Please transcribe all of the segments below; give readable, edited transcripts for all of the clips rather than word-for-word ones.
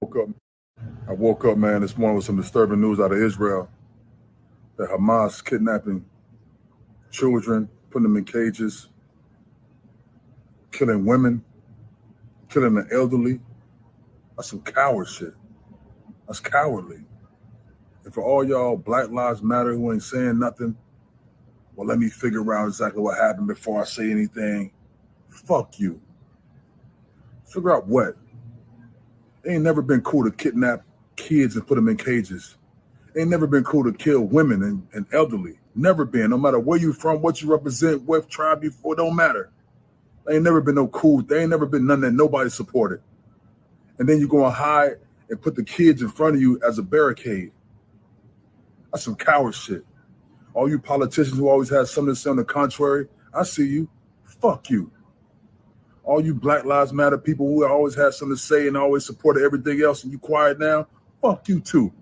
Woke up. I woke up, man, this morning with some disturbing news out of Israel. That Hamas kidnapping children, putting them in cages, killing women, killing the elderly. That's some coward shit. That's cowardly. And for all y'all Black Lives Matter who ain't saying nothing, well, let me figure out exactly what happened before I say anything. Fuck you. Figure out what. It ain't never been cool to kidnap kids and put them in cages. It ain't never been cool to kill women and elderly. Never been. No matter where you from, what you represent, what tribe you for, it don't matter. There ain't never been no cool. There ain't never been none that nobody supported. And then you go and hide and put the kids in front of you as a barricade. That's some coward shit. All you politicians who always have something to say on the contrary, I see you. Fuck you. All you Black Lives Matter people who always have something to say and always supported everything else and you quiet now, fuck you too.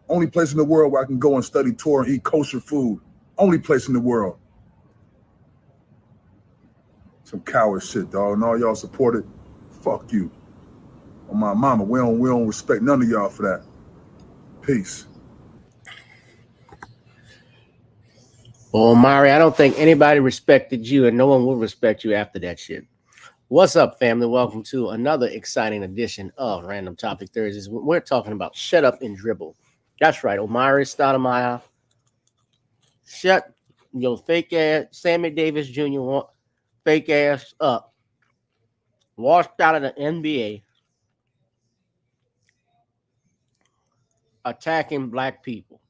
Only place in the world where I can go and study Torah and eat kosher food. Only place in the world. Some coward shit, dog. And all y'all support it, fuck you. On my mama, we don't respect none of y'all for that. Peace. Well, Amare, I don't think anybody respected you, and no one will respect you after that shit. What's up, family? Welcome to another exciting edition of Random Topic Thursdays. We're talking about shut up and dribble. That's right, Amare Stoudemire. Shut your fake ass, Sammy Davis Jr. fake ass up. Washed out of the NBA. Attacking black people.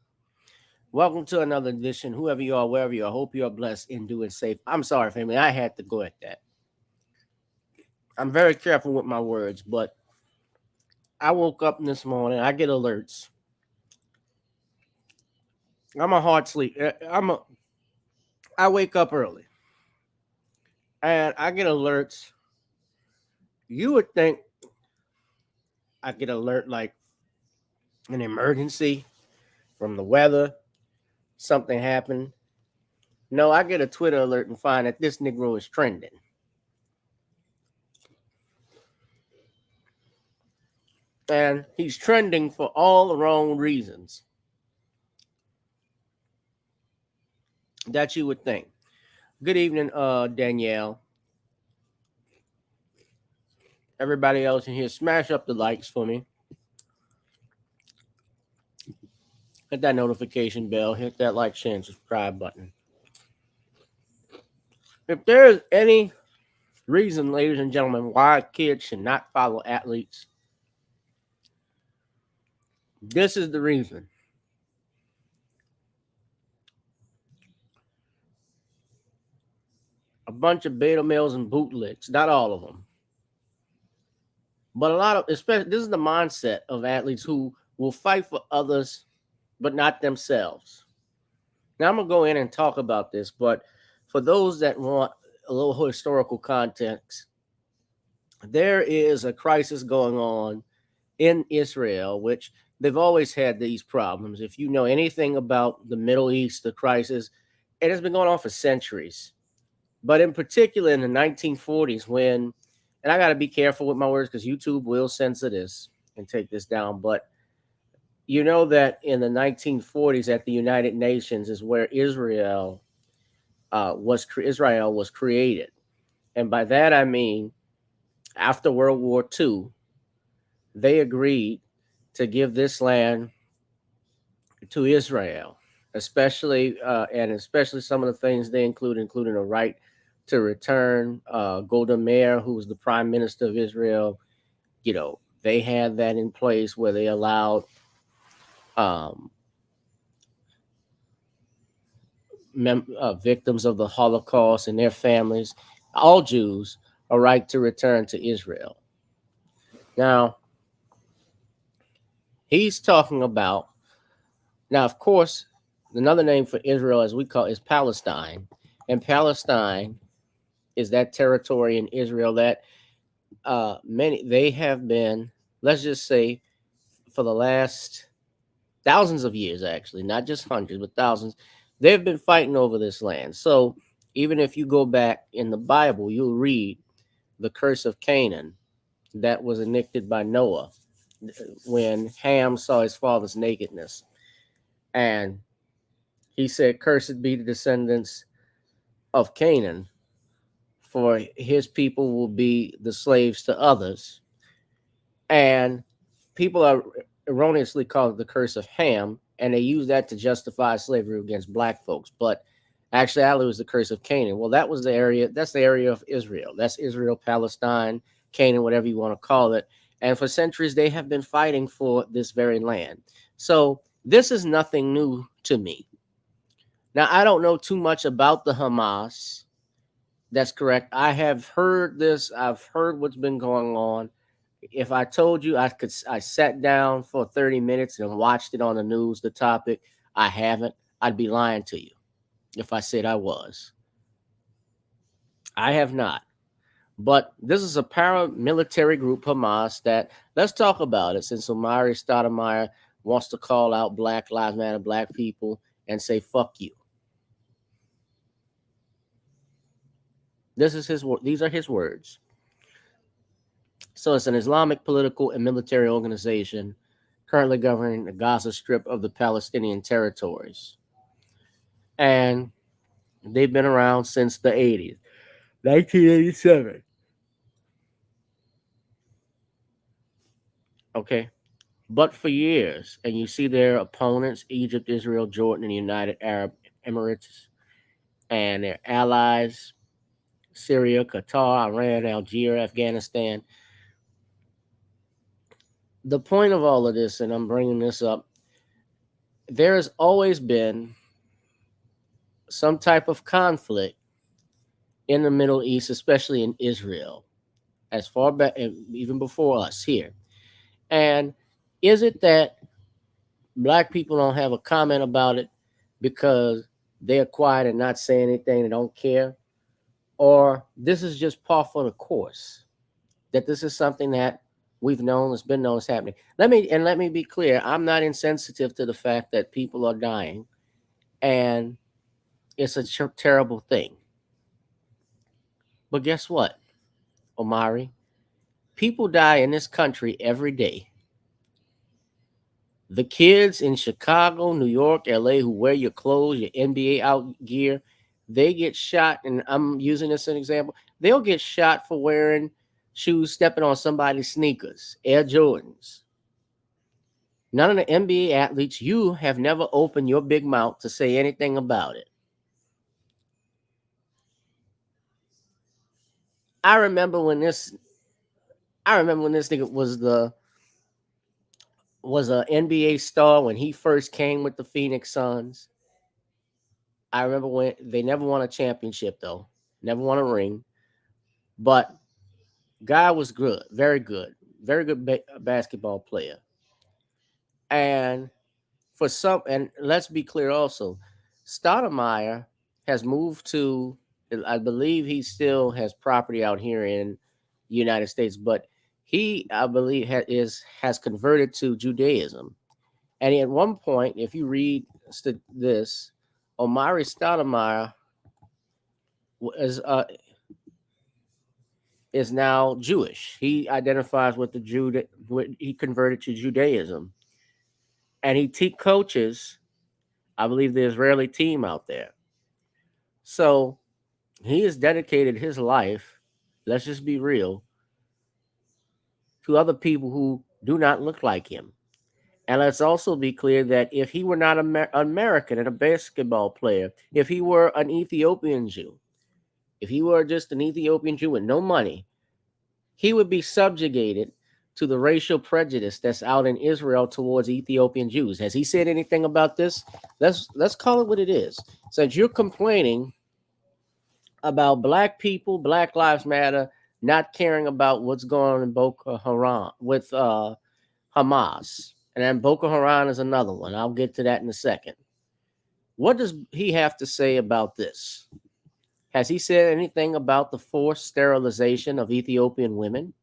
Welcome to another edition. Whoever you are, wherever you are, hope you are blessed and doing safe. I'm sorry, family. I had to go at that. I'm very careful with my words, but I woke up this morning. I get alerts. I'm a hard sleep. I wake up early, and I get alerts. You would think I get alert like an emergency from the weather, something happened. No, I get a Twitter alert and find that this Negro is trending. And he's trending for all the wrong reasons that you would think. Good evening, Danielle. Everybody else in here, smash up the likes for me. Hit that notification bell. Hit that like, share, and subscribe button. If there's any reason, ladies and gentlemen, why kids should not follow athletes, this is the reason. A bunch of beta males and bootlegs, not all of them, but a lot of, especially, this is the mindset of athletes who will fight for others, but not themselves. Now, I'm going to go in and talk about this, but for those that want a little historical context, there is a crisis going on in Israel, which they've always had these problems. If you know anything about the Middle East, the crisis, it has been going on for centuries. But in particular, in the 1940s, when, and I got to be careful with my words because YouTube will censor this and take this down. But you know that in the 1940s at the United Nations is where Israel was created. And by that, I mean, after World War II, they agreed to give this land to Israel, especially some of the things they including a right to return. Golda Meir, who was the prime minister of Israel, they had that in place where they allowed victims of the Holocaust and their families, all Jews, a right to return to Israel. Now, he's talking about, now, of course, another name for Israel, as we call it, is Palestine. And Palestine is that territory in Israel that they have been, let's just say, for the last thousands of years, actually, not just hundreds, but thousands, they've been fighting over this land. So even if you go back in the Bible, you'll read the curse of Canaan, that was enacted by Noah when Ham saw his father's nakedness. And he said, "Cursed be the descendants of Canaan, for his people will be the slaves to others." And people are erroneously called it the curse of Ham, and they use that to justify slavery against black folks. But actually, it was the curse of Canaan. Well, that was the area. That's the area of Israel. That's Israel, Palestine, Canaan, whatever you want to call it. And for centuries, they have been fighting for this very land. So this is nothing new to me. Now, I don't know too much about the Hamas. That's correct. I have heard this. I've heard what's been going on. If I told you I sat down for 30 minutes and watched it on the news, the topic, I haven't. I'd be lying to you if I said I was. I have not. But this is a paramilitary group, Hamas, that let's talk about it since Amare Stoudemire wants to call out Black Lives Matter, black people, and say, fuck you. This is his word. These are his words. So it's an Islamic political and military organization currently governing the Gaza Strip of the Palestinian territories. And they've been around since the 80s, 1987. Okay. But for years, and you see their opponents, Egypt, Israel, Jordan, and the United Arab Emirates, and their allies, Syria, Qatar, Iran, Algeria, Afghanistan. The point of all of this, and I'm bringing this up, there has always been some type of conflict in the Middle East, especially in Israel, as far back, even before us here. And is it that black people don't have a comment about it because they're quiet and not saying anything and don't care? Or this is just par for the course, that this is something that we've known, it's been known, it's happening. Let me be clear. I'm not insensitive to the fact that people are dying, and it's a terrible thing. But guess what, Omari? People die in this country every day. The kids in Chicago, New York, LA who wear your clothes, your NBA out gear, they get shot. And I'm using this as an example. They'll get shot for wearing shoes, stepping on somebody's sneakers, Air Jordans. None of the NBA athletes, you have never opened your big mouth to say anything about it. I remember when this nigga was a NBA star when he first came with the Phoenix Suns. I remember when they never won a championship though, never won a ring, but guy was good, very good basketball player. And and let's be clear also, Stoudemire has moved to, I believe he still has property out here in the United States, but he, I believe, has converted to Judaism. And at one point, if you read this, Amare Stoudemire is is now Jewish. He identifies with the he converted to Judaism, and coaches, I believe, the Israeli team out there. So he has dedicated his life. Let's just be real, to other people who do not look like him. And let's also be clear that if he were not American and a basketball player, if he were an Ethiopian Jew, if he were just an Ethiopian Jew with no money, he would be subjugated to the racial prejudice that's out in Israel towards Ethiopian Jews. Has he said anything about this? Let's call it what it is. Since you're complaining about black people, Black Lives Matter, not caring about what's going on in Boko Haram with Hamas, and then Boko Haram is another one. I'll get to that in a second. What does he have to say about this? Has he said anything about the forced sterilization of Ethiopian women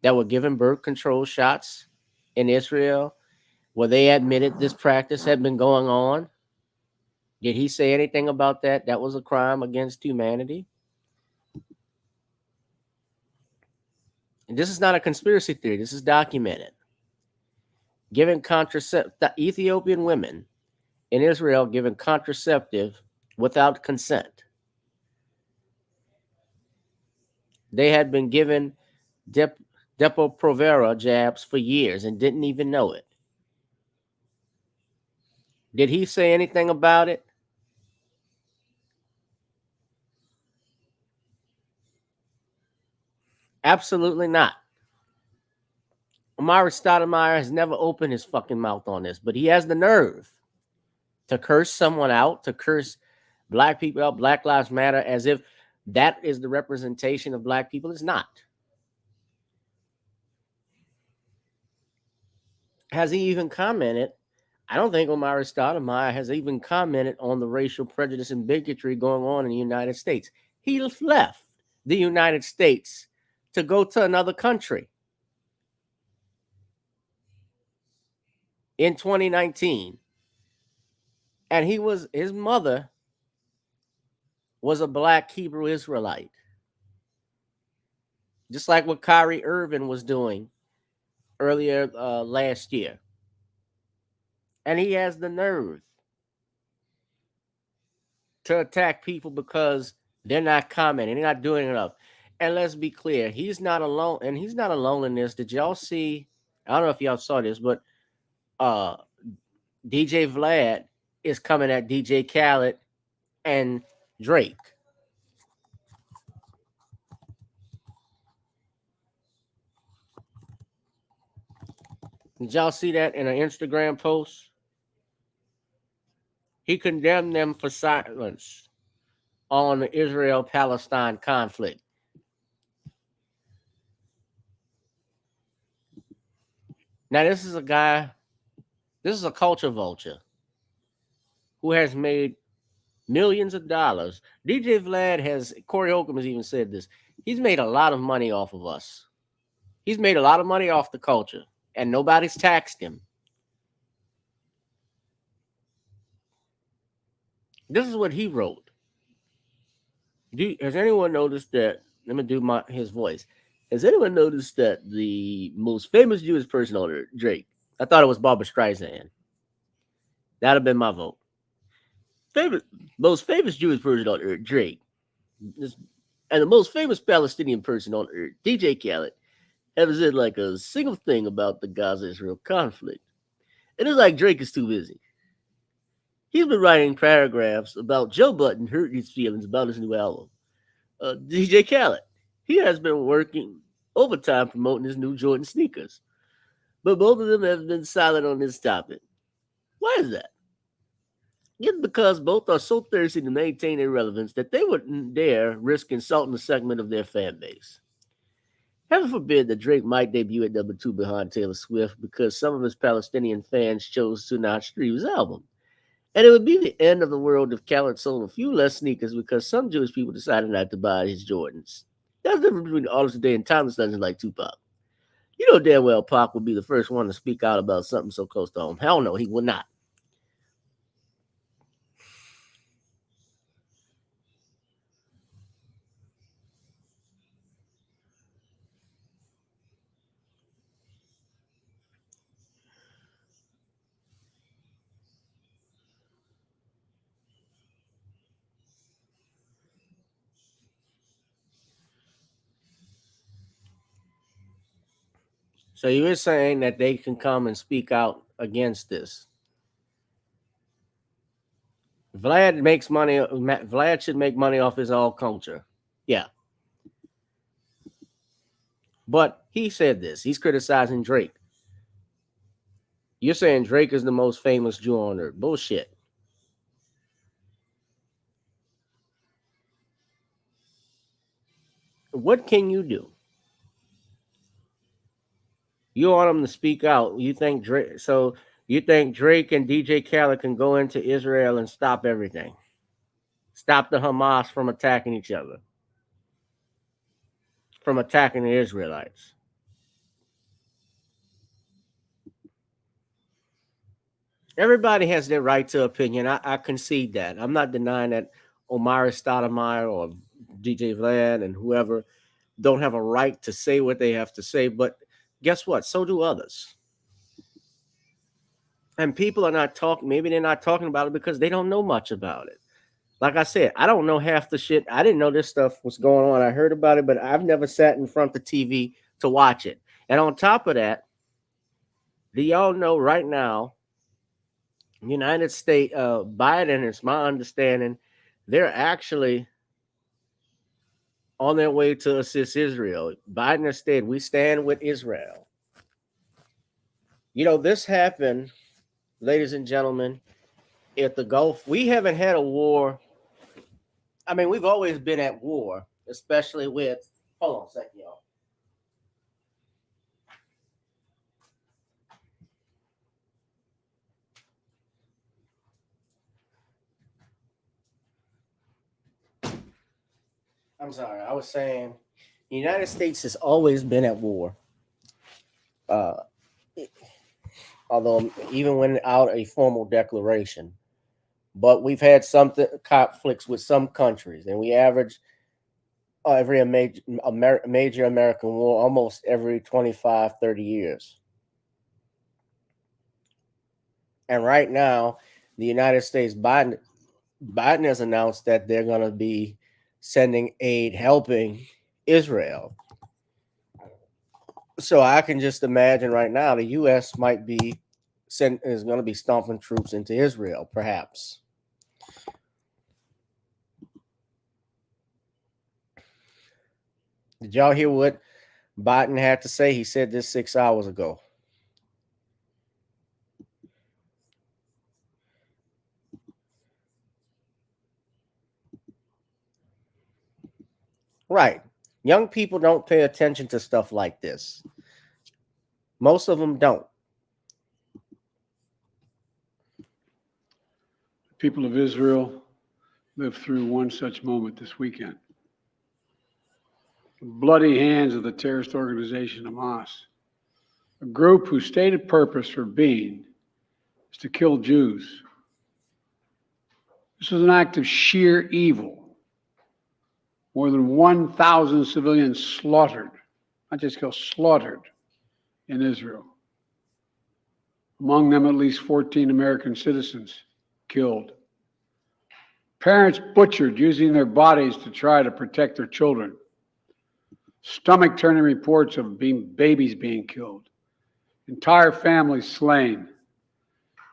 that were given birth control shots in Israel, where they admitted this practice had been going on? Did he say anything about that? That was a crime against humanity. And this is not a conspiracy theory. This is documented. Giving Ethiopian women in Israel given contraceptive without consent. They had been given Depo-Provera jabs for years and didn't even know it. Did he say anything about it? Absolutely not. Amare Stoudemire has never opened his fucking mouth on this, but he has the nerve to curse someone out, to curse black people out, Black Lives Matter, as if that is the representation of black people. It's not. Has he even commented? I don't think Amare Stoudemire has even commented on the racial prejudice and bigotry going on in the United States. He left the United States to go to another country in 2019. And his mother was a black Hebrew Israelite. Just like what Kyrie Irving was doing earlier last year. And he has the nerve to attack people because they're not commenting, they're not doing enough. And let's be clear, he's not alone, and he's not alone in this. Did y'all see? I don't know if y'all saw this, but uh DJ Vlad is coming at DJ Khaled and Drake. Did y'all see that in an Instagram post? He condemned them for silence on the Israel-Palestine conflict. Now, this is a culture vulture who has made millions of dollars. DJ Vlad Corey Holcomb has even said this. He's made a lot of money off of us. He's made a lot of money off the culture, and nobody's taxed him. This is what he wrote. Has anyone noticed that? Let me do his voice. Has anyone noticed that the most famous Jewish person on earth, Drake? I thought it was Barbara Streisand. That'd have been my vote. Most famous Jewish person on earth, Drake. And the most famous Palestinian person on earth, DJ Khaled, haven't said like a single thing about the Gaza-Israel conflict. It is like Drake is too busy. He's been writing paragraphs about Joe Budden hurting his feelings about his new album. DJ Khaled, he has been working overtime promoting his new Jordan sneakers. But both of them have been silent on this topic. Why is that? It's because both are so thirsty to maintain their relevance that they wouldn't dare risk insulting a segment of their fan base. Heaven forbid that Drake might debut at number 2 behind Taylor Swift because some of his Palestinian fans chose to not stream his album. And it would be the end of the world if Khaled sold a few less sneakers because some Jewish people decided not to buy his Jordans. That's the difference between artists today and timeless legends like Tupac. You know damn well Pac would be the first one to speak out about something so close to home. Hell no, he would not. So you were saying that they can come and speak out against this. Vlad makes money. Vlad should make money off his own culture. Yeah. But he said this. He's criticizing Drake. You're saying Drake is the most famous Jew on earth. Bullshit. What can you do? You want him to speak out. You think Drake and DJ Khaled can go into Israel and stop everything? Stop the Hamas from attacking each other, from attacking the Israelites. Everybody has their right to opinion. I concede that. I'm not denying that Amare Stoudemire or DJ Vlad and whoever, don't have a right to say what they have to say, but guess what? So do others. And people are not talking, maybe they're not talking about it because they don't know much about it. Like I said, I don't know half the shit. I didn't know this stuff was going on. I heard about it, but I've never sat in front of the TV to watch it. And on top of that, do y'all know right now, United States, Biden, it's my understanding, they're actually on their way to assist Israel. Biden has said, we stand with Israel. You know, this happened, ladies and gentlemen, at the Gulf. We haven't had a war. I mean, we've always been at war, especially with, hold on a second, y'all. I'm sorry. I was saying the United States has always been at war. Uh, although even without a formal declaration. But we've had some conflicts with some countries, and we average every major American war almost every 25, 30 years. And right now, the United States, Biden has announced that they're going to be sending aid, helping Israel. So I can just imagine right now the U.S. might be is going to be stomping troops into Israel, perhaps. Did y'all hear what Biden had to say? He said this 6 hours ago. Right. Young people don't pay attention to stuff like this. Most of them don't. The people of Israel lived through one such moment this weekend. The bloody hands of the terrorist organization Hamas, a group whose stated purpose for being is to kill Jews. This was an act of sheer evil. More than 1,000 civilians slaughtered, not just killed, slaughtered in Israel. Among them, at least 14 American citizens killed. Parents butchered using their bodies to try to protect their children. Stomach-turning reports of babies being killed. Entire families slain.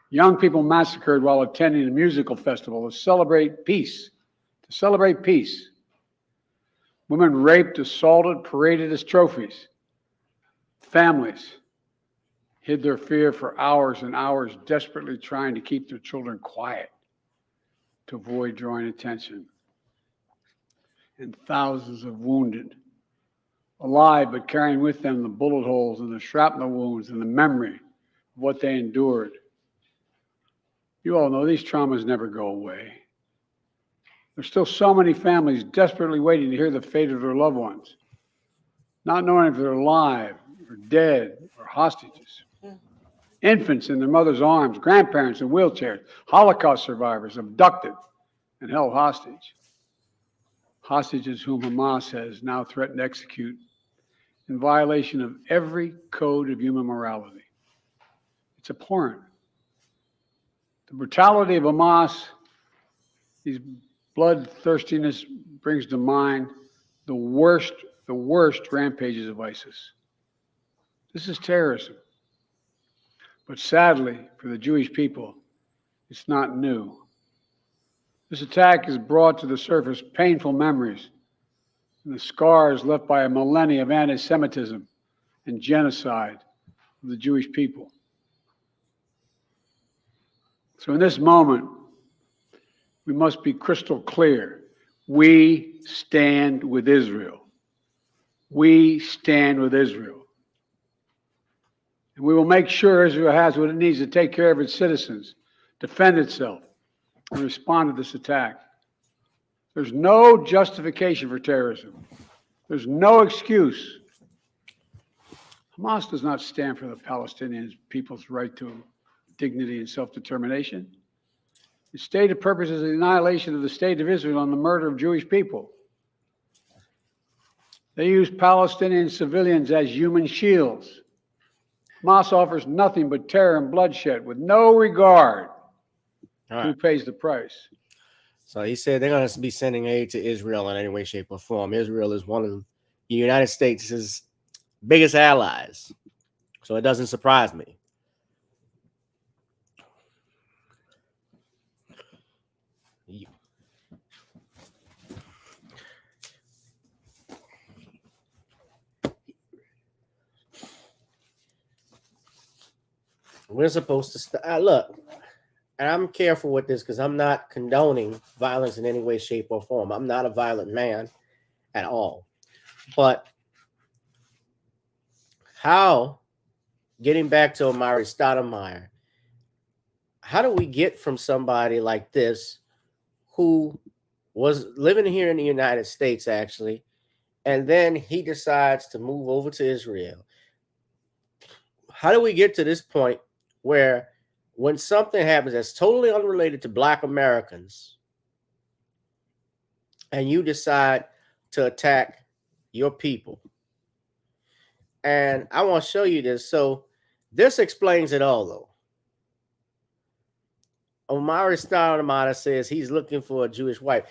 Young people massacred while attending a musical festival to celebrate peace. Women raped, assaulted, paraded as trophies. Families hid their fear for hours and hours, desperately trying to keep their children quiet to avoid drawing attention. And thousands of wounded, alive but carrying with them the bullet holes and the shrapnel wounds and the memory of what they endured. You all know these traumas never go away. There's still so many families desperately waiting to hear the fate of their loved ones, not knowing if they're alive or dead or hostages. Infants in their mother's arms, grandparents in wheelchairs, Holocaust survivors abducted and held hostage. Hostages whom Hamas has now threatened to execute in violation of every code of human morality. It's abhorrent. The brutality of Hamas, these bloodthirstiness brings to mind the worst rampages of ISIS. This is terrorism. But sadly, for the Jewish people, it's not new. This attack has brought to the surface painful memories and the scars left by a millennia of anti-Semitism and genocide of the Jewish people. So in this moment, we must be crystal clear. We stand with Israel. We stand with Israel. And we will make sure Israel has what it needs to take care of its citizens, defend itself, and respond to this attack. There's no justification for terrorism. There's no excuse. Hamas does not stand for the Palestinian people's right to dignity and self-determination. Its stated purpose is the annihilation of the state of Israel and the murder of Jewish people. They use Palestinian civilians as human shields. Hamas offers nothing but terror and bloodshed with no regard to who pays the price. So he said they're going to be sending aid to Israel in any way, shape, or form. Israel is one of the United States' biggest allies. So it doesn't surprise me. We're supposed to look, and I'm careful with this because I'm not condoning violence in any way, shape, or form. I'm not a violent man at all. But how, getting back to Amare Stoudemire, how do we get from somebody like this who was living here in the United States, actually, and then he decides to move over to Israel? How do we get to this point where when something happens that's totally unrelated to Black Americans and you decide to attack your people? And I want to show you this. So this explains it all, though. Amare Stoudemire says he's looking for a Jewish wife.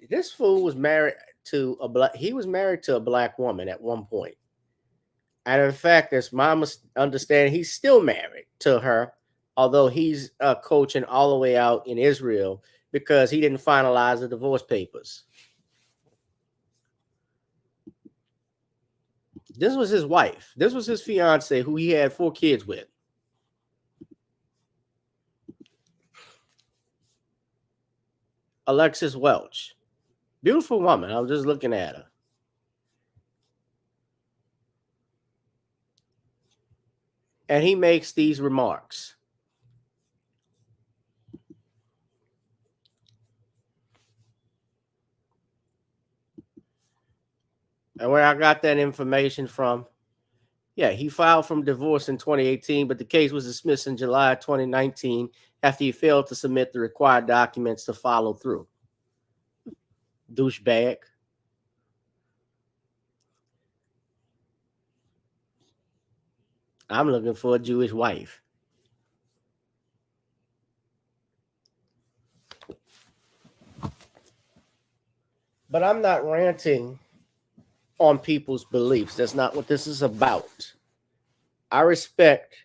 This fool was married to a black woman at one point. And in fact, as my understanding, he's still married to her, although he's coaching all the way out in Israel because he didn't finalize the divorce papers. This was his wife. This was his fiance, who he had 4 kids with. Alexis Welch. Beautiful woman. I was just looking at her. And he makes these remarks. And where I got that information from, yeah, he filed for divorce in 2018, but the case was dismissed in July 2019 after he failed to submit the required documents to follow through. Douchebag. I'm looking for a Jewish wife. But I'm not ranting on people's beliefs. That's not what this is about. I respect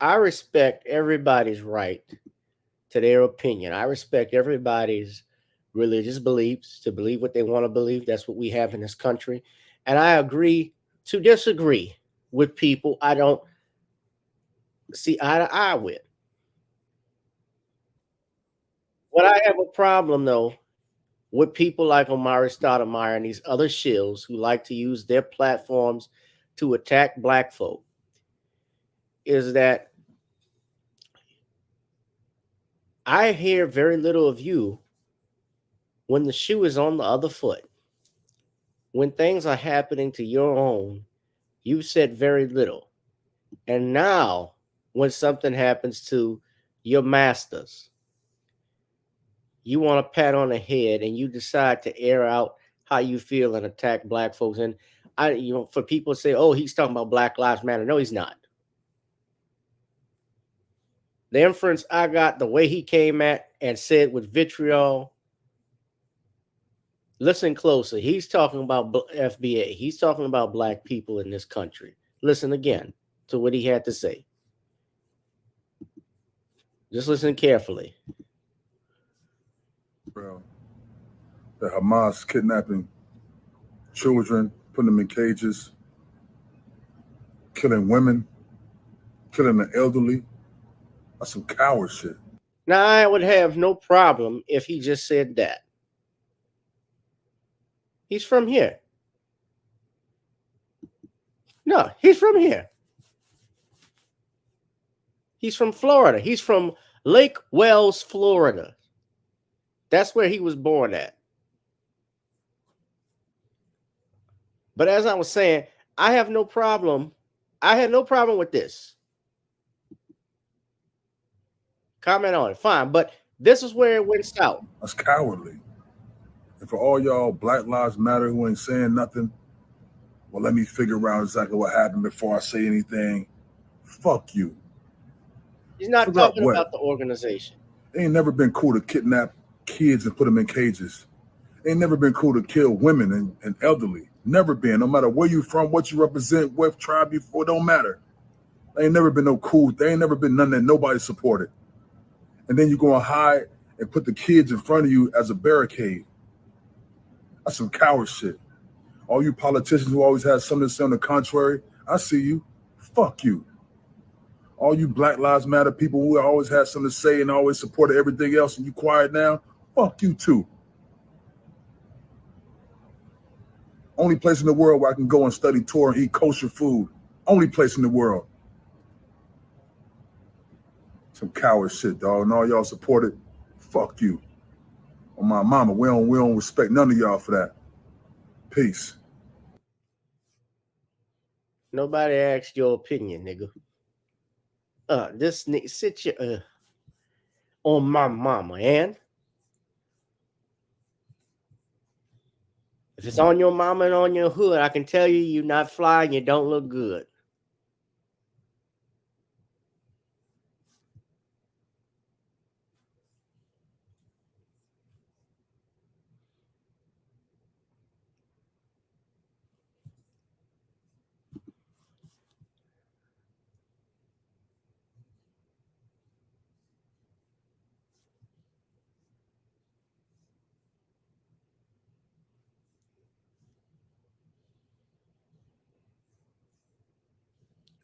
everybody's right to their opinion. I respect everybody's religious beliefs, to believe what they want to believe. That's what we have in this country. And I agree to disagree with people I don't see eye to eye with. What I have a problem, though, with people like Amare Stoudemire and these other shills who like to use their platforms to attack Black folk is that I hear very little of you when the shoe is on the other foot. When things are happening to your own, you said very little. And now, when something happens to your masters, you want a pat on the head and you decide to air out how you feel and attack Black folks. And for people to say, oh, he's talking about Black Lives Matter. No, he's not. The inference I got, the way he came at and said with vitriol, listen closely. He's talking about FBA. He's talking about Black people in this country. Listen again to what he had to say. Just listen carefully. Bro, the Hamas kidnapping children, putting them in cages, killing women, killing the elderly. That's some coward shit. Now, I would have no problem if he just said that. He's from here. No, he's from here. He's from Florida. He's from Lake Wells, Florida. That's where he was born at. But as I was saying, I have no problem. I had no problem with this. Comment on it. Fine. But this is where it went south. That's cowardly. And for all y'all Black Lives Matter who ain't saying nothing, well, let me figure out exactly what happened before I say anything. Fuck you. He's not Figure out talking what? about the organization. It ain't never been cool to kidnap kids and put them in cages. It ain't never been cool to kill women and elderly. Never been. No matter where you from, what you represent, what tribe you for, don't matter. They ain't never been no cool. They ain't never been none that nobody supported. And then you go and hide and put the kids in front of you as a barricade. That's some coward shit. All you politicians who always had something to say on the contrary, I see you. Fuck you. All you Black Lives Matter people who always had something to say and always supported everything else and you quiet now, fuck you too. Only place in the world where I can go and study Torah and eat kosher food. Only place in the world. Some coward shit, dog. And all y'all support it, fuck you. On my mama, we don't respect none of y'all for that. Peace. Nobody asked your opinion, nigga. This nigga sit your on my mama, and if it's on your mama and on your hood, I can tell you you're not flying, you don't look good.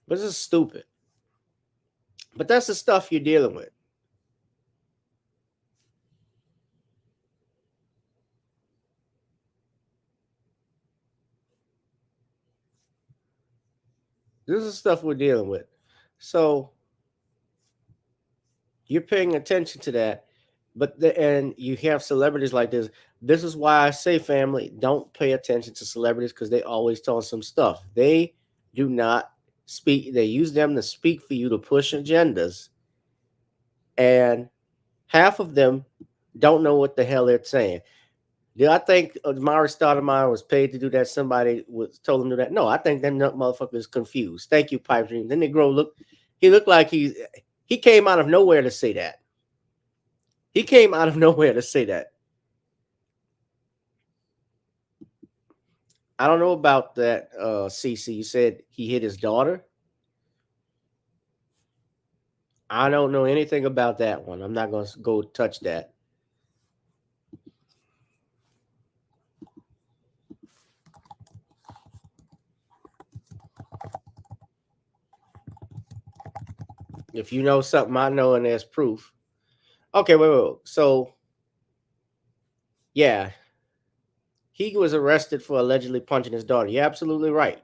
But this is stupid. But that's the stuff you're dealing with. This is stuff we're dealing with. So you're paying attention to that. And you have celebrities like this. This is why I say, family, don't pay attention to celebrities because they always tell some stuff. They do not speak. They use them to speak for you to push agendas. And half of them don't know what the hell they're saying. Do I think Amare Stoudemire was paid to do that? Somebody told him to do that? No, I think that motherfucker is confused. Thank you, Pipe Dream. Then he looked like he came out of nowhere to say that. He came out of nowhere to say that. I don't know about that, CC. You said he hit his daughter. I don't know anything about that one. I'm not going to go touch that. If you know something I know and there's proof. Okay, wait. So, yeah. He was arrested for allegedly punching his daughter. You're absolutely right.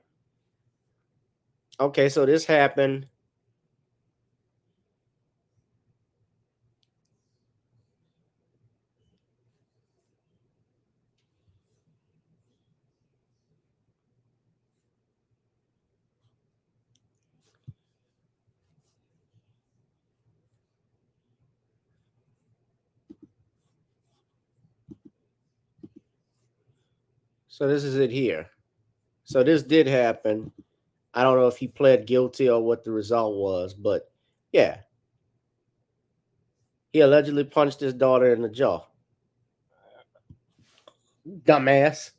Okay, so this happened. So this is it here. So this did happen. I don't know if he pled guilty or what the result was, but yeah. He allegedly punched his daughter in the jaw. Dumbass.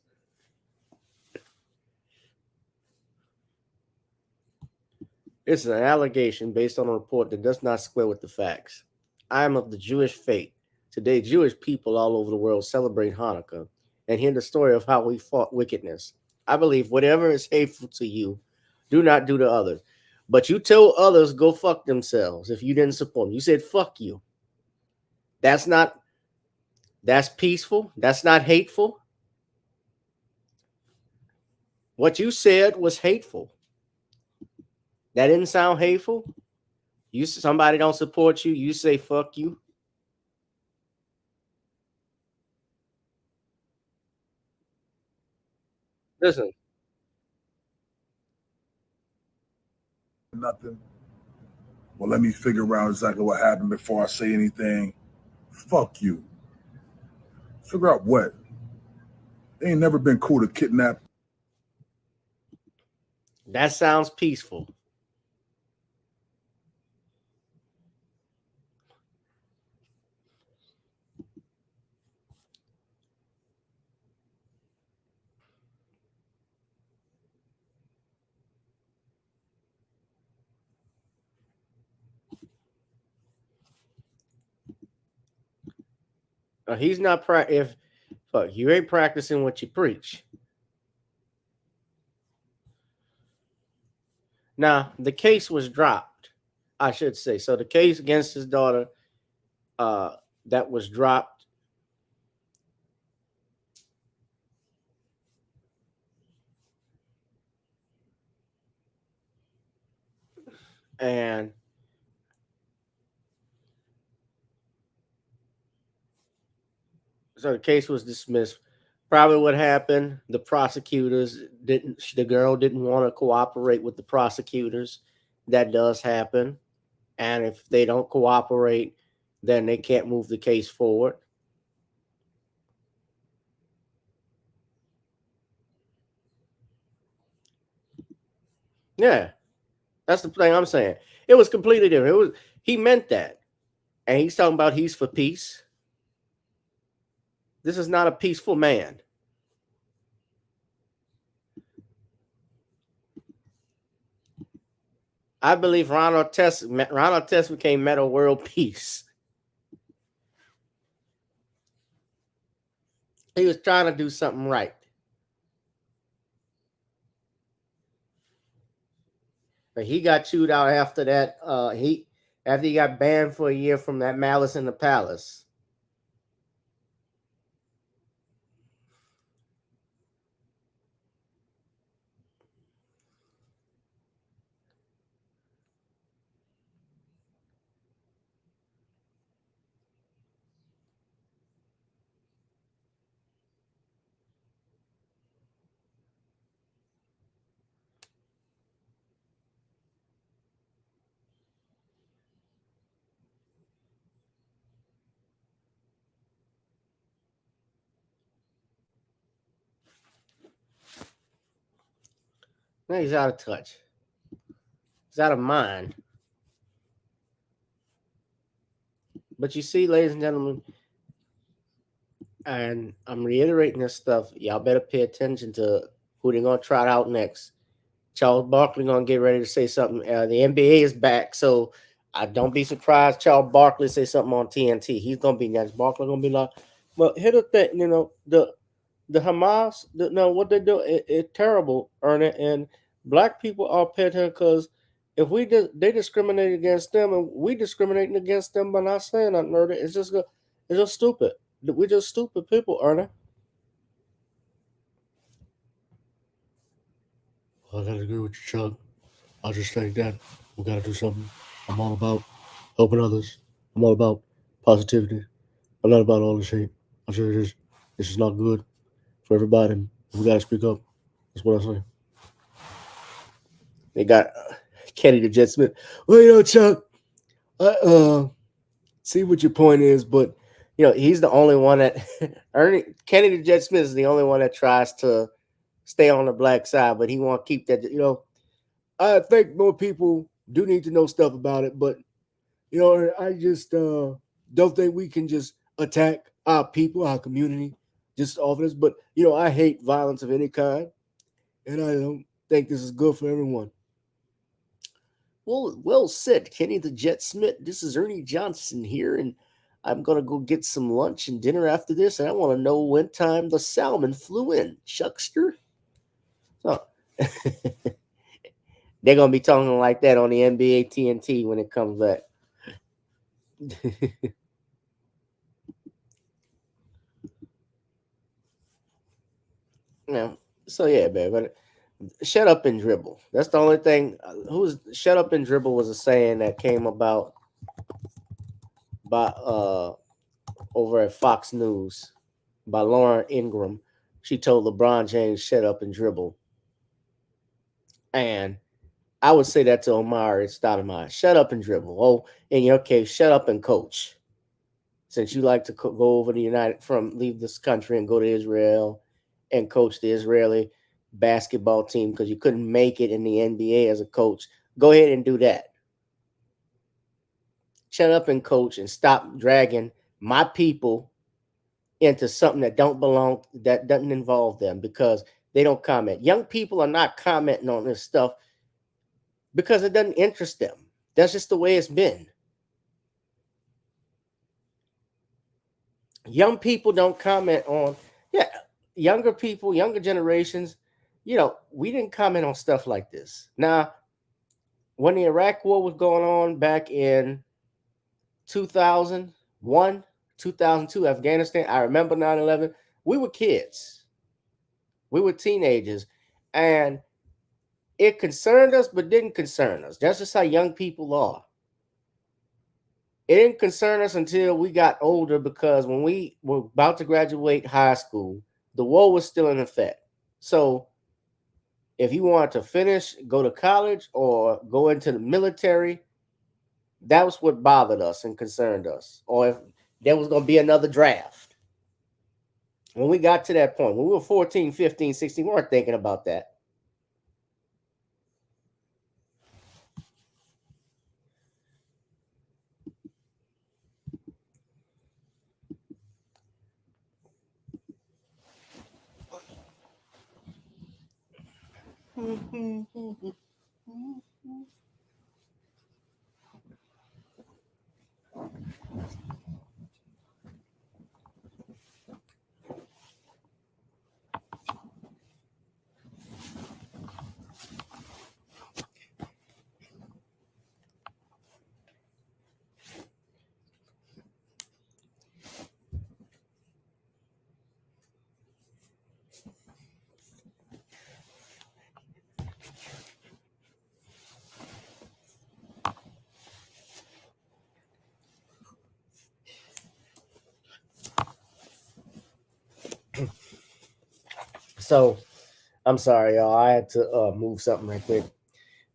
It's an allegation based on a report that does not square with the facts. I am of the Jewish faith. Today, Jewish people all over the world celebrate Hanukkah and hear the story of how we fought wickedness. I believe whatever is hateful to you, do not do to others. But you tell others go fuck themselves if you didn't support them. You said fuck you. That's peaceful. That's not hateful. What you said was hateful. That didn't sound hateful. Somebody don't support you, you say fuck you. Listen. Nothing. Well, let me figure out exactly what happened before I say anything. Fuck you. Figure out what? It ain't never been cool to kidnap. That sounds peaceful. He's not if fuck you ain't practicing what you preach. Now the case was dropped, I should say. So the case against his daughter, that was dropped. And so the case was dismissed. Probably what happened, the girl didn't want to cooperate with the prosecutors. That does happen. And if they don't cooperate, then they can't move the case forward. Yeah, that's the thing I'm saying. It was completely different. He meant that. And he's talking about he's for peace. This is not a peaceful man. I believe Ronald Test became Meta World Peace. He was trying to do something right. But he got chewed out after that. After he got banned for a year from that Malice in the Palace. Now he's out of touch. He's out of mind. But you see, ladies and gentlemen, and I'm reiterating this stuff, y'all better pay attention to who they're going to trot out next. Charles Barkley going to get ready to say something. The NBA is back, so I don't be surprised Charles Barkley say something on TNT. He's going to be next. Barkley going to be like, well, here's the thing, the Hamas, what they do, it's terrible, Ernie, and black people are petty because if they discriminate against them and we discriminating against them by not saying nothing, Ernie, it's just stupid. We're just stupid people, Ernie. I gotta agree with you, Chuck. I just think that we gotta do something. I'm all about helping others. I'm all about positivity. I'm not about all this hate. I say this is not good for everybody. We gotta speak up. That's what I say. They got Kenny the Jet Smith. Well, Chuck, I see what your point is, but he's the only one that Kenny the Jet Smith is the only one that tries to stay on the black side, but he won't keep that. I think more people do need to know stuff about it, but I just don't think we can just attack our people, our community, just off this. But I hate violence of any kind, and I don't think this is good for everyone. Well said, Kenny the Jet Smith. This is Ernie Johnson here, and I'm gonna go get some lunch and dinner after this, and I want to know when time the salmon flew in, Chuckster. So they're gonna be talking like that on the NBA TNT when it comes back. So yeah, man. But shut up and dribble. That's the only thing. Shut up and dribble was a saying that came about by over at Fox News by Lauren Ingram. She told LeBron James, "Shut up and dribble." And I would say that to Amare Stoudemire. Shut up and dribble. Oh, in your case, shut up and coach. Since you like to go over to leave this country and go to Israel and coach the Israeli basketball team because you couldn't make it in the NBA as a coach, go ahead and do that. Shut up and coach and stop dragging my people into something that don't belong, that doesn't involve them, because they don't comment. Young people are not commenting on this stuff because it doesn't interest them. That's just the way it's been. Young people don't comment on, younger people, younger generations, we didn't comment on stuff like this. Now, when the Iraq war was going on back in 2001, 2002, Afghanistan, I remember 9/11, we were kids. We were teenagers. And it concerned us, but didn't concern us. That's just how young people are. It didn't concern us until we got older, because when we were about to graduate high school, the war was still in effect. So if you wanted to finish, go to college, or go into the military, that was what bothered us and concerned us. Or if there was going to be another draft. When we got to that point, when we were 14, 15, 16, we weren't thinking about that. So I'm sorry, y'all. I had to move something right quick.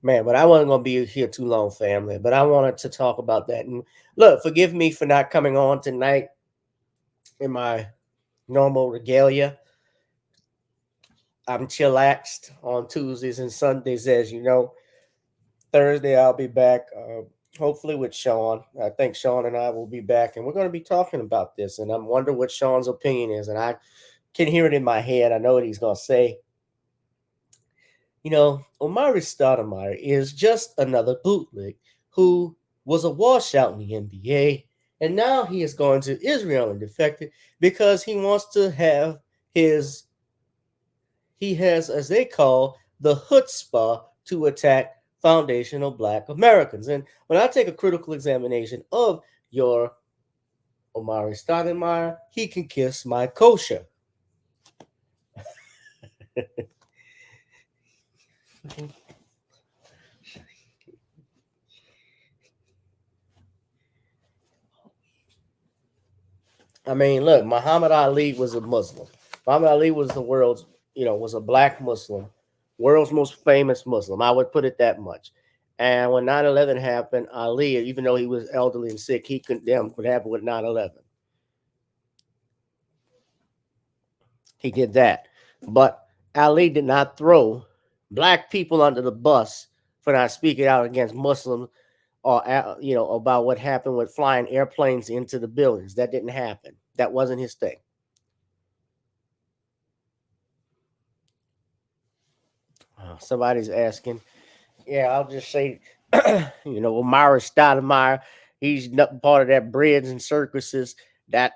Man, but I wasn't going to be here too long, family. But I wanted to talk about that. And look, forgive me for not coming on tonight in my normal regalia. I'm chillaxed on Tuesdays and Sundays, as you know. Thursday, I'll be back, hopefully with Sean. I think Sean and I will be back, and we're going to be talking about this. And I'm wondering what Sean's opinion is. And I can hear it in my head. I know what he's going to say. Amare Stoudemire is just another bootleg who was a washout in the NBA, and now he is going to Israel and defected because he wants to have he has, as they call, the chutzpah to attack foundational Black Americans. And when I take a critical examination of your Amare Stoudemire, he can kiss my kosher. I mean, look, Muhammad Ali was a Muslim. Muhammad Ali was the world's, was a Black Muslim, world's most famous Muslim. I would put it that much. And when 9/11 happened, Ali, even though he was elderly and sick, he condemned what happened with 9/11. He did that. But Ali did not throw Black people under the bus for not speaking out against Muslims, or about what happened with flying airplanes into the buildings. That didn't happen. That wasn't his thing. Somebody's asking. Yeah, I'll just say, Amare Stoudemire, he's not part of that breads and circuses that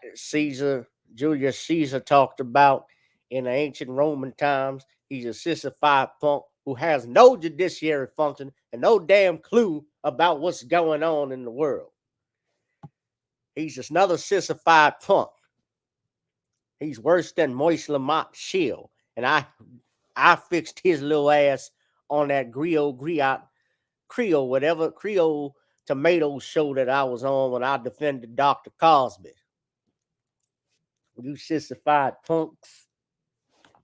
Julius Caesar talked about in the ancient Roman times. He's a sissified punk who has no judiciary function and no damn clue about what's going on in the world. He's just another sissified punk. He's worse than Moise Lamont Shield. And I fixed his little ass on that Creole tomato show that I was on when I defended Dr. Cosby. You sissified punks.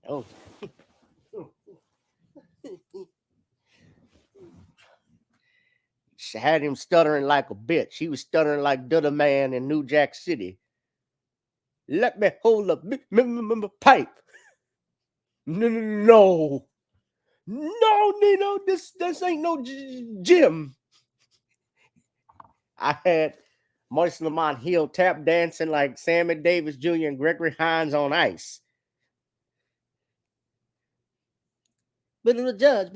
Oh. She had him stuttering like a bitch. He was stuttering like Dudder Man in New Jack City. Let me hold a pipe. No, Nino, this ain't no gym. I had Maurice Lamont Hill tap dancing like Sammy Davis Jr. and Gregory Hines on ice. But the judge,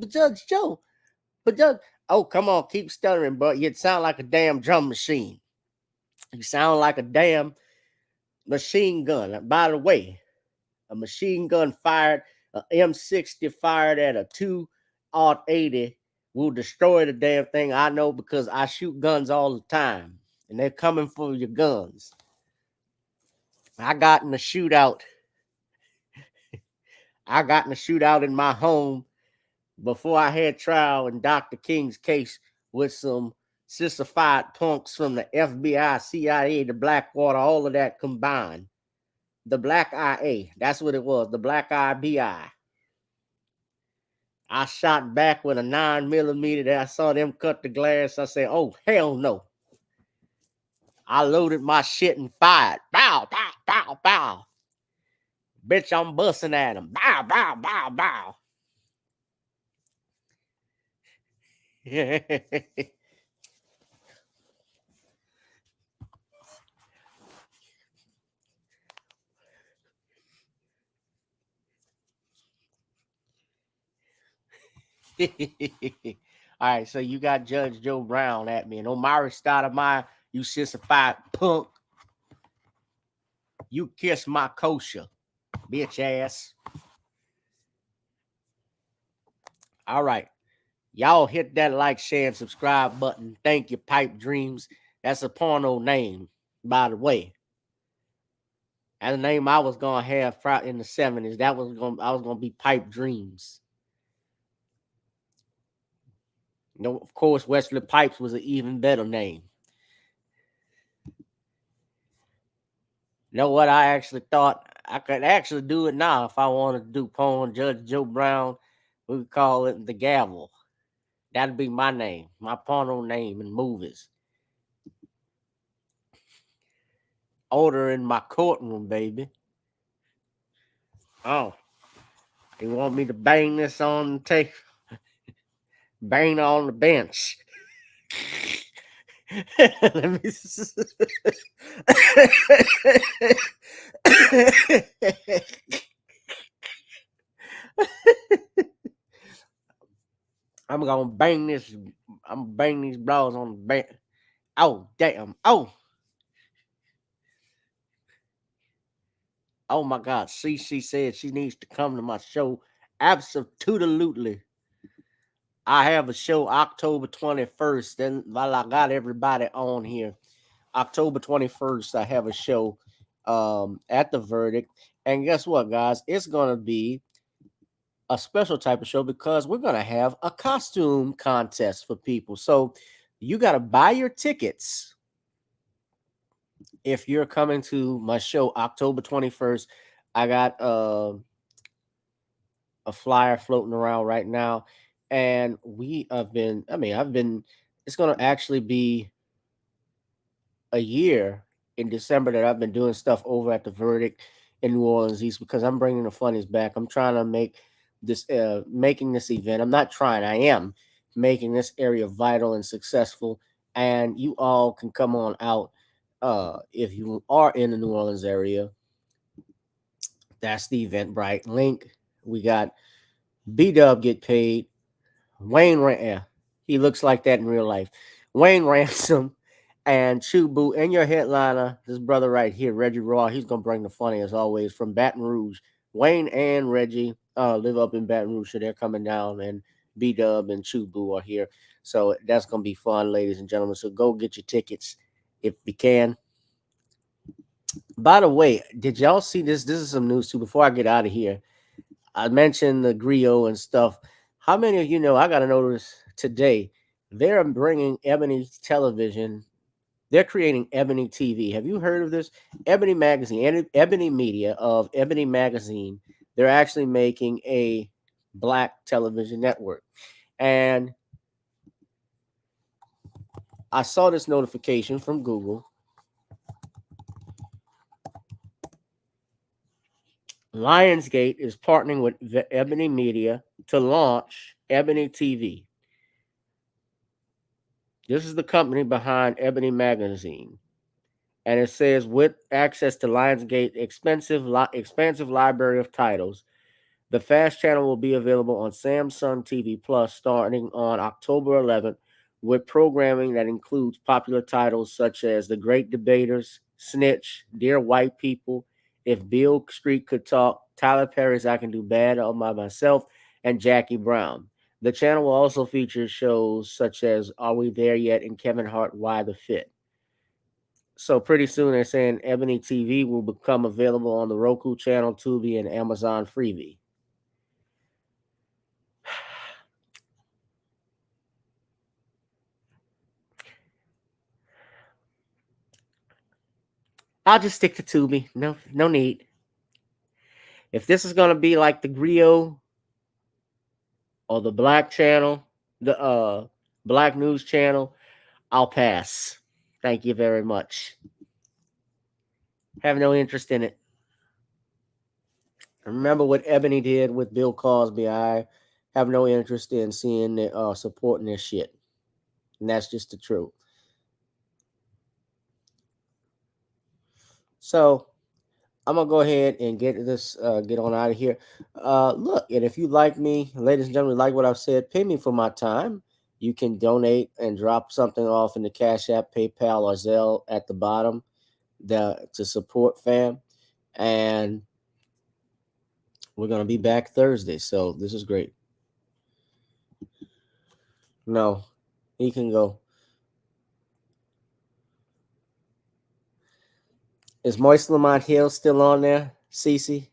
Judge Joe, oh, come on, keep stuttering, but you sound like a damn drum machine. You sound like a damn machine gun. By the way, a machine gun fired, a M60 fired at a 2-80 will destroy the damn thing. I know because I shoot guns all the time, and they're coming for your guns. I got in a shootout. In my home before I had trial in Dr. King's case with some sissified punks from the FBI, CIA, the Blackwater, all of that combined. The Black IA, that's what it was, the Black IBI. I shot back with a 9mm. I saw them cut the glass. I said, oh, hell no. I loaded my shit and fired. Bow, bow, bow, bow. Bitch, I'm busting at him. Bow, bow, bow, bow. All right, so you got Judge Joe Brown at me, and Amare Stoudemire, you sissified punk. You kiss my kosher, bitch ass. All right. Y'all hit that like, share, and subscribe button. Thank you, Pipe Dreams. That's a porno name, by the way. That's the name I was gonna have in the 70s. I was gonna be Pipe Dreams. You know, of course, Wesley Pipes was an even better name. You know what? I actually thought I could actually do it now if I wanted to do porn. Judge Joe Brown, we would call it the gavel. That'd be my name, my porno name in movies. Order in my courtroom, baby. Oh, you want me to bang this on the table? Bang on the bench. Let me. I'm gonna bang this. I'm gonna bang these bras on the bench. Oh damn! Oh my God! CC said she needs to come to my show. Absolutely. I have a show October 21st. Then while I got everybody on here, October 21st, I have a show at the Verdict. And guess what, guys? It's gonna be a special type of show because we're gonna have a costume contest for people. So you gotta buy your tickets if you're coming to my show October 21st. I got a flyer floating around right now, and I've been, it's going to actually be a year in December that I've been doing stuff over at the Verdict in New Orleans East because I'm bringing the funnies back. I'm trying to making this event. I am making this area vital and successful, and you all can come on out if you are in the New Orleans area. That's the Eventbrite link. We got B-Dub get paid. Wayne he looks like that in real life. Wayne Ransom and Chubu and your headliner, this brother right here, Reggie Raw. He's gonna bring the funny as always from Baton Rouge. Wayne and Reggie live up in Baton Rouge, so they're coming down, and B-Dub and Chubu are here. So that's gonna be fun, ladies and gentlemen. So go get your tickets if you can. By the way, did y'all see this? This is some news too. Before I get out of here, I mentioned the griot and stuff. How many of you know? I got to notice today they're bringing Ebony Television. They're creating Ebony TV. Have you heard of this? Ebony Magazine, Ebony Media of Ebony Magazine. They're actually making a black television network, and I saw this notification from Google. Lionsgate is partnering with Ebony Media to launch Ebony TV. This is the company behind Ebony Magazine. And it says with access to Lionsgate expansive library of titles, the Fast channel will be available on Samsung TV Plus starting on October 11th with programming that includes popular titles such as The Great Debaters, Snitch, Dear White People, If Beale Street Could Talk, Tyler Perry's I Can Do Bad All By Myself, and Jackie Brown. The channel will also feature shows such as Are We There Yet and Kevin Hart, Why the Fit. So pretty soon they're saying Ebony TV will become available on the Roku channel, Tubi, and Amazon Freevee. I'll just stick to Tubi. No need. If this is gonna be like the Grio or the Black Channel, the Black News Channel, I'll pass. Thank you very much. Have no interest in it. Remember what Ebony did with Bill Cosby. I have no interest in seeing supporting this shit. And that's just the truth. So I'm gonna go ahead and get on out of here. Look, and if you like me, ladies and gentlemen, like what I've said, pay me for my time. You can donate and drop something off in the Cash App, PayPal, or Zelle at the bottom to support fam. And we're gonna be back Thursday. So this is great. No, he can go. Is Moist Lamont Hill still on there, Cece?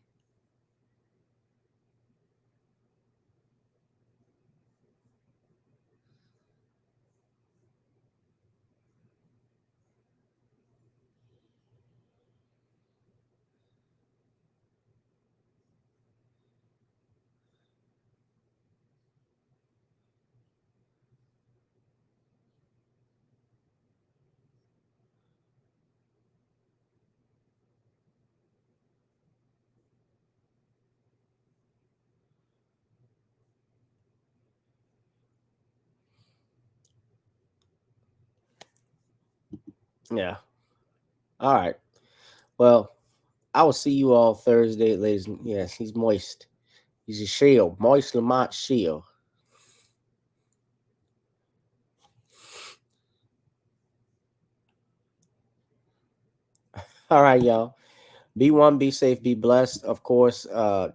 Yeah. All right. Well, I will see you all Thursday, ladies. Yes, he's moist. He's a shield. Moist Lamont Shield. All right, y'all. Be one, be safe, be blessed. Of course,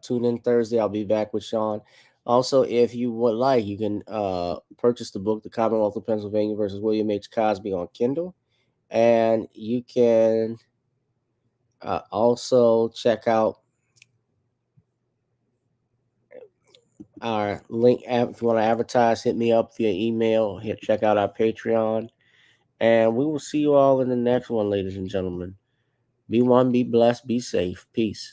tune in Thursday. I'll be back with Sean. Also, if you would like, you can purchase the book, The Commonwealth of Pennsylvania versus William H. Cosby on Kindle. And you can also check out our link. If you want to advertise, hit me up via email. Check out our Patreon. And we will see you all in the next one, ladies and gentlemen. Be one, be blessed, be safe. Peace.